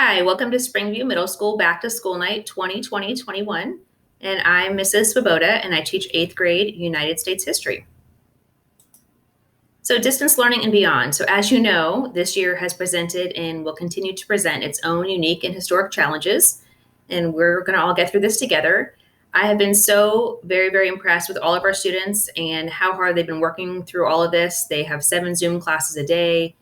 Hi, welcome to Springview Middle School Back to School Night 2020-21. And I'm Mrs. Svoboda, and I teach 8th grade United States history. So distance learning and beyond. So as you know, this year has presented and will continue to present its own unique and historic challenges. And we're going to all get through this together. I have been so very impressed with all of our students and how hard they've been working through all of this. They have 7 Zoom classes a day.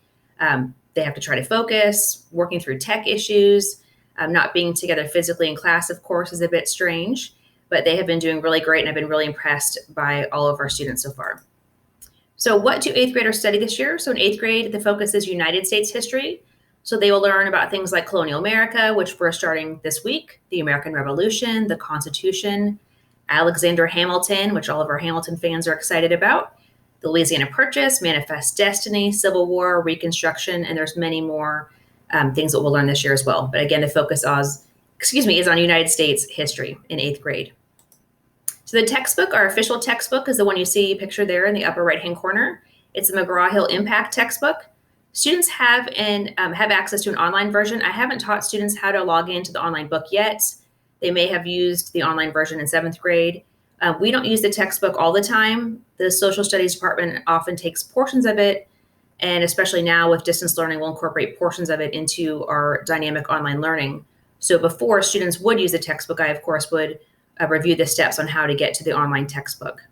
They have to try to focus, working through tech issues. Not being together physically in class, of course, is a bit strange, but they have been doing really great, and I've been really impressed by all of our students so far. So what do 8th graders study this year? So in 8th grade, the focus is United States history. So they will learn about things like colonial America, which we're starting this week, the American Revolution, the Constitution, Alexander Hamilton, which all of our Hamilton fans are excited about, the Louisiana Purchase, Manifest Destiny, Civil War, Reconstruction, and there's many more things that we'll learn this year as well. But again, the focus is on United States history in 8th grade. So the textbook, our official textbook, is the one you see pictured there in the upper right-hand corner. It's the McGraw-Hill Impact textbook. Students have access to an online version. I haven't taught students how to log into the online book yet. They may have used the online version in 7th grade. We don't use the textbook all the time. The social studies department often takes portions of it, and especially now with distance learning, we'll incorporate portions of it into our dynamic online learning. So before students would use the textbook, I, of course, would review the steps on how to get to the online textbook.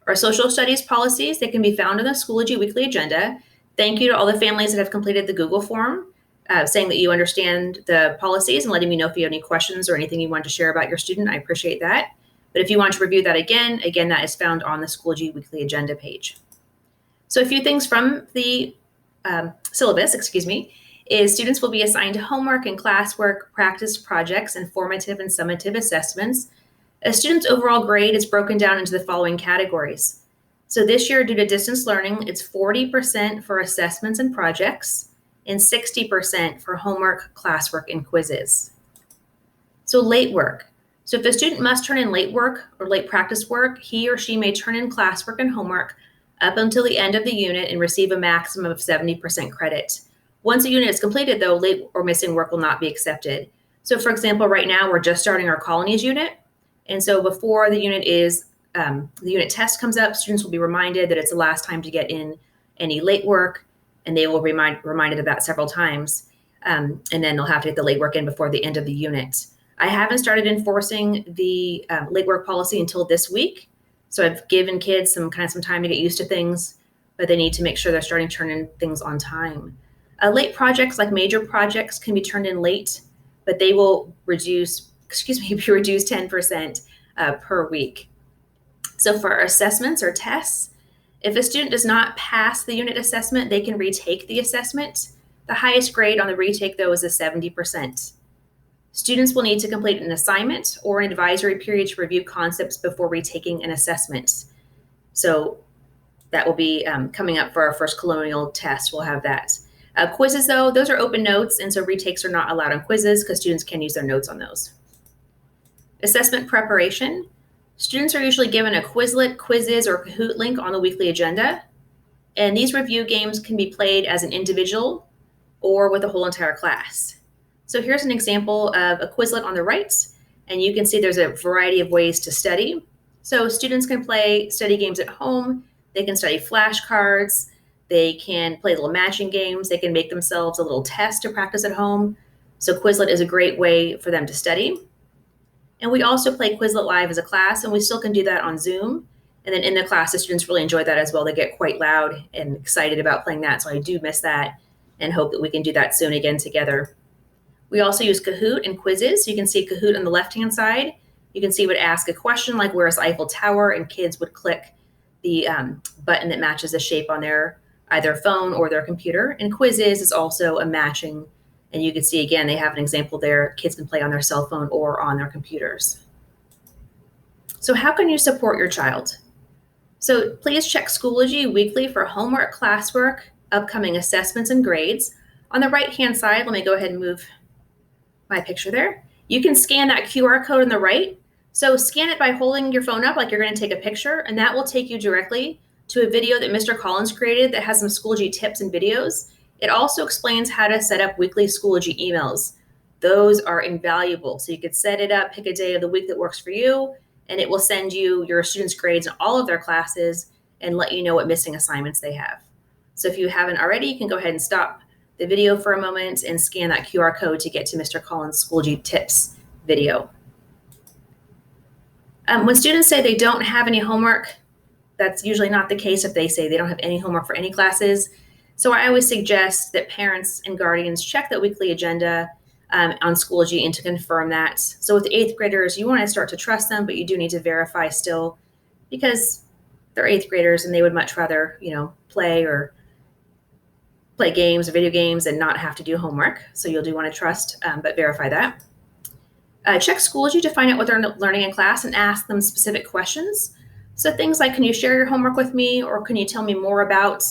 Our social studies policies, they can be found in the Schoology weekly agenda. Thank you to all the families that have completed the Google form, saying that you understand the policies and letting me know if you have any questions or anything you want to share about your student. I appreciate that. But if you want to review that again, that is found on the Schoology weekly agenda page. So a few things from the syllabus, is students will be assigned homework and classwork, practice projects, and formative and summative assessments. A student's overall grade is broken down into the following categories. So this year, due to distance learning, it's 40% for assessments and projects and 60% for homework, classwork, and quizzes. So late work. So if a student must turn in late work or late practice work, he or she may turn in classwork and homework up until the end of the unit and receive a maximum of 70% credit. Once a unit is completed, though, late or missing work will not be accepted. So for example, right now we're just starting our colonies unit. And so before the unit test comes up, students will be reminded that it's the last time to get in any late work, and they will be reminded of that several times. And then they'll have to get the late work in before the end of the unit. I haven't started enforcing the late work policy until this week. So I've given kids some time to get used to things, but they need to make sure they're starting to turn in things on time. Late projects, like major projects, can be turned in late, but they will be reduced 10% per week. So for our assessments or tests, if a student does not pass the unit assessment, they can retake the assessment. The highest grade on the retake, though, is a 70%. Students will need to complete an assignment or an advisory period to review concepts before retaking an assessment. So that will be coming up for our first colonial test. We'll have that. Quizzes, though, those are open notes, and so retakes are not allowed on quizzes because students can use their notes on those. Assessment preparation. Students are usually given a Quizlet, Quizzes, or Kahoot link on the weekly agenda. And these review games can be played as an individual or with the whole entire class. So here's an example of a Quizlet on the right, and you can see there's a variety of ways to study. So students can play study games at home. They can study flashcards. They can play little matching games. They can make themselves a little test to practice at home. So Quizlet is a great way for them to study. And we also play Quizlet Live as a class, and we still can do that on Zoom. And then in the class, the students really enjoy that as well. They get quite loud and excited about playing that, so I do miss that and hope that we can do that soon again together. We also use Kahoot and quizzes. So you can see Kahoot on the left-hand side. You can see it would ask a question like, where is the Eiffel Tower? And kids would click the button that matches the shape on their either phone or their computer. And quizzes is also a matching. And you can see, again, they have an example there. Kids can play on their cell phone or on their computers. So how can you support your child? So please check Schoology weekly for homework, classwork, upcoming assessments, and grades. On the right-hand side, let me go ahead and move my picture there. You can scan that QR code on the right. So scan it by holding your phone up like you're going to take a picture, and that will take you directly to a video that Mr. Collins created that has some Schoology tips and videos. It also explains how to set up weekly Schoology emails. Those are invaluable. So you could set it up, pick a day of the week that works for you, and it will send you your students' grades in all of their classes and let you know what missing assignments they have. So if you haven't already, you can go ahead and stop the video for a moment and scan that QR code to get to Mr. Collins' Schoology Tips video. When students say they don't have any homework, that's usually not the case if they say they don't have any homework for any classes. So I always suggest that parents and guardians check that weekly agenda on Schoology and to confirm that. So with the 8th graders, you want to start to trust them, but you do need to verify still because they're 8th graders and they would much rather, play games or video games and not have to do homework. So you'll do want to trust, but verify that. Check Schoology to find out what they're learning in class and ask them specific questions. So things like, can you share your homework with me? Or can you tell me more about,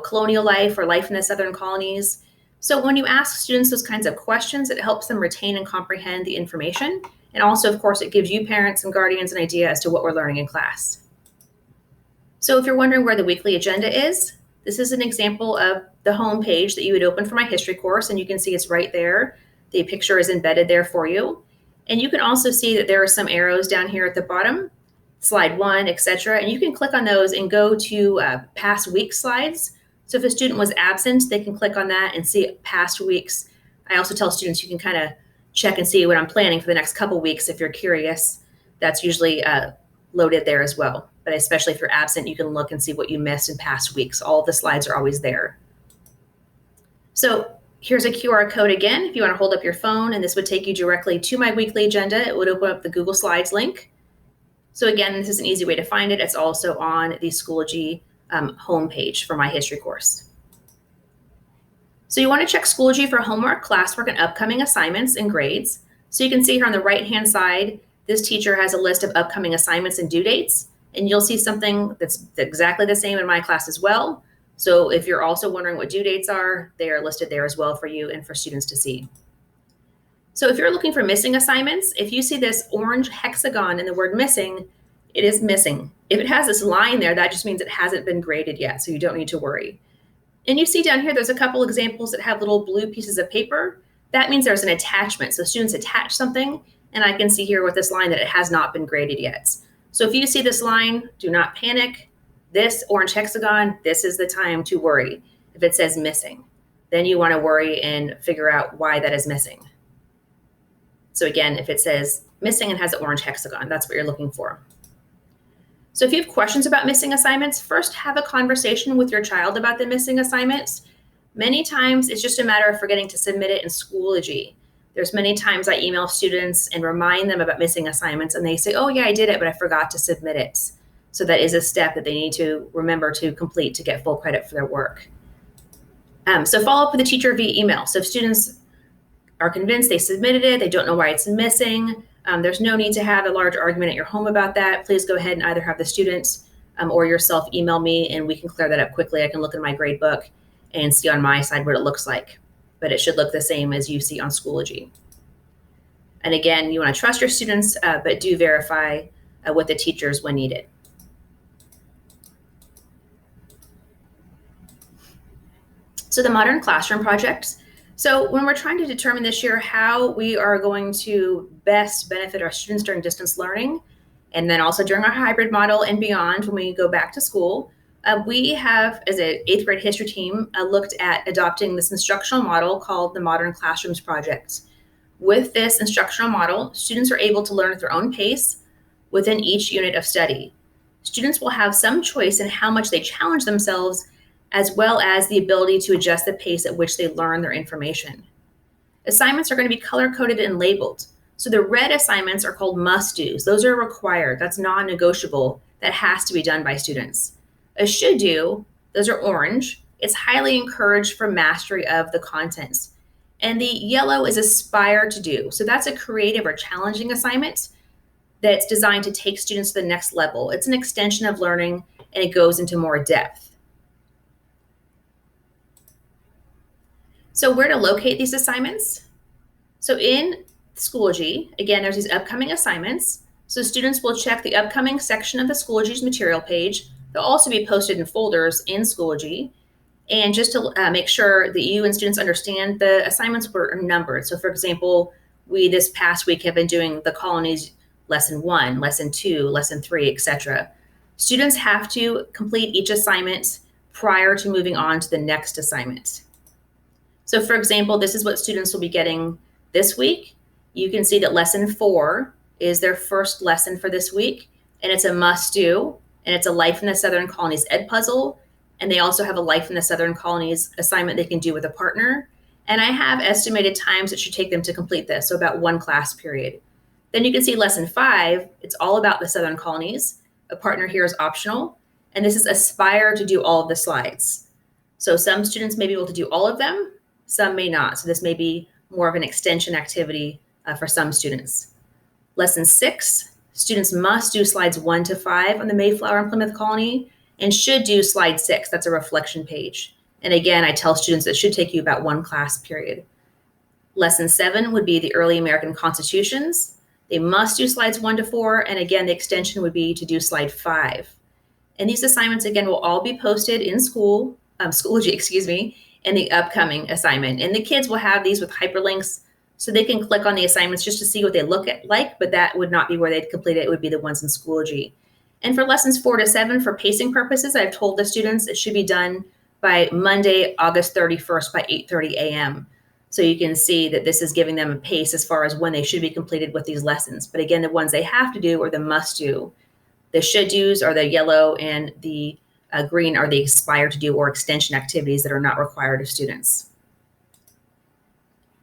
colonial life or life in the Southern colonies? So when you ask students those kinds of questions, it helps them retain and comprehend the information. And also, of course, it gives you parents and guardians an idea as to what we're learning in class. So if you're wondering where the weekly agenda is, this is an example of the home page that you would open for my history course, and you can see it's right there. The picture is embedded there for you. And you can also see that there are some arrows down here at the bottom, slide 1, etc. And you can click on those and go to past week slides. So if a student was absent, they can click on that and see past weeks. I also tell students you can kind of check and see what I'm planning for the next couple weeks if you're curious. That's usually loaded there as well. But especially if you're absent, you can look and see what you missed in past weeks. All of the slides are always there. So here's a QR code again if you want to hold up your phone, and this would take you directly to my weekly agenda. It would open up the Google Slides link. So again, this is an easy way to find it. It's also on the Schoology homepage for my history course. So you want to check Schoology for homework, classwork, and upcoming assignments and grades. So you can see here on the right-hand side, this teacher has a list of upcoming assignments and due dates, and you'll see something that's exactly the same in my class as well. So if you're also wondering what due dates are, they are listed there as well for you and for students to see. So if you're looking for missing assignments, if you see this orange hexagon in the word missing, it is missing. If it has this line there, that just means it hasn't been graded yet, so you don't need to worry. And you see down here, there's a couple examples that have little blue pieces of paper. That means there's an attachment. So students attach something, and I can see here with this line that it has not been graded yet. So if you see this line, do not panic. This orange hexagon, this is the time to worry. If it says missing, then you want to worry and figure out why that is missing. So again, if it says missing and has an orange hexagon, that's what you're looking for. So if you have questions about missing assignments, first have a conversation with your child about the missing assignments. Many times it's just a matter of forgetting to submit it in Schoology. There's many times I email students and remind them about missing assignments, and they say, oh yeah, I did it, but I forgot to submit it. So that is a step that they need to remember to complete to get full credit for their work. So follow up with the teacher via email. So if students are convinced they submitted it, they don't know why it's missing, there's no need to have a large argument at your home about that. Please go ahead and either have the students or yourself email me, and we can clear that up quickly. I can look in my grade book and see on my side what it looks like. But it should look the same as you see on Schoology. And again, you want to trust your students, but do verify with the teachers when needed. So the Modern Classroom projects. So when we're trying to determine this year how we are going to best benefit our students during distance learning, and then also during our hybrid model and beyond when we go back to school, we have, as an 8th grade history team, looked at adopting this instructional model called the Modern Classrooms Project. With this instructional model, students are able to learn at their own pace within each unit of study. Students will have some choice in how much they challenge themselves, as well as the ability to adjust the pace at which they learn their information. Assignments are going to be color-coded and labeled. So the red assignments are called must-dos. Those are required. That's non-negotiable. That has to be done by students. A should-do, those are orange. It's highly encouraged for mastery of the contents. And the yellow is aspire to do. So that's a creative or challenging assignment that's designed to take students to the next level. It's an extension of learning, and it goes into more depth. So where to locate these assignments? So in Schoology, again, there's these upcoming assignments. So students will check the upcoming section of the Schoology's material page. They'll also be posted in folders in Schoology. And just to make sure that you and students understand, the assignments were numbered. So for example, we this past week have been doing the colonies lesson 1, lesson 2, lesson 3, etc. Students have to complete each assignment prior to moving on to the next assignment. So for example, this is what students will be getting this week. You can see that lesson 4 is their first lesson for this week, and it's a must do, and it's a Life in the Southern Colonies Ed puzzle. And they also have a Life in the Southern Colonies assignment they can do with a partner. And I have estimated times it should take them to complete this, so about 1 class period. Then you can see lesson 5, it's all about the Southern Colonies. A partner here is optional. And this is aspire to do all of the slides. So some students may be able to do all of them, some may not. So this may be more of an extension activity for some students. Lesson 6, students must do slides 1 to 5 on the Mayflower and Plymouth Colony, and should do slide 6. That's a reflection page. And again, I tell students it should take you about 1 class period. Lesson 7 would be the early American constitutions. They must do slides 1 to 4. And again, the extension would be to do slide 5. And these assignments, again, will all be posted in Schoology, in the upcoming assignment. And the kids will have these with hyperlinks so they can click on the assignments just to see what they look like, but that would not be where they'd complete it. It would be the ones in Schoology. And for lessons 4 to 7, for pacing purposes, I've told the students it should be done by Monday, August 31st by 8:30 a.m. So you can see that this is giving them a pace as far as when they should be completed with these lessons. But again, the ones they have to do or the must do. The should do's are the yellow, and the green are the aspire to do or extension activities that are not required of students.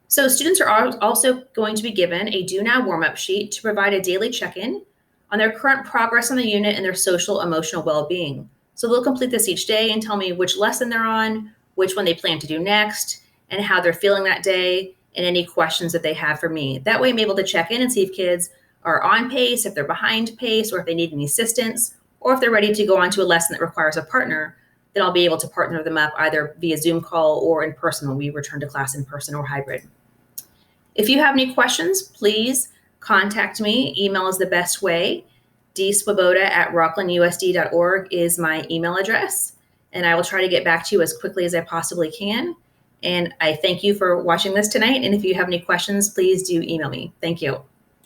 So students are also going to be given a Do Now warm-up sheet to provide a daily check-in on their current progress on the unit and their social emotional well-being. So they'll complete this each day and tell me which lesson they're on, which one they plan to do next, and how they're feeling that day, and any questions that they have for me. That way I'm able to check in and see if kids are on pace, if they're behind pace, or if they need any assistance, or if they're ready to go on to a lesson that requires a partner. Then I'll be able to partner them up either via Zoom call or in person when we return to class in person or hybrid. If you have any questions, please contact me. Email is the best way. dswoboda@rocklandusd.org is my email address, and I will try to get back to you as quickly as I possibly can. And I thank you for watching this tonight. And if you have any questions, please do email me. Thank you.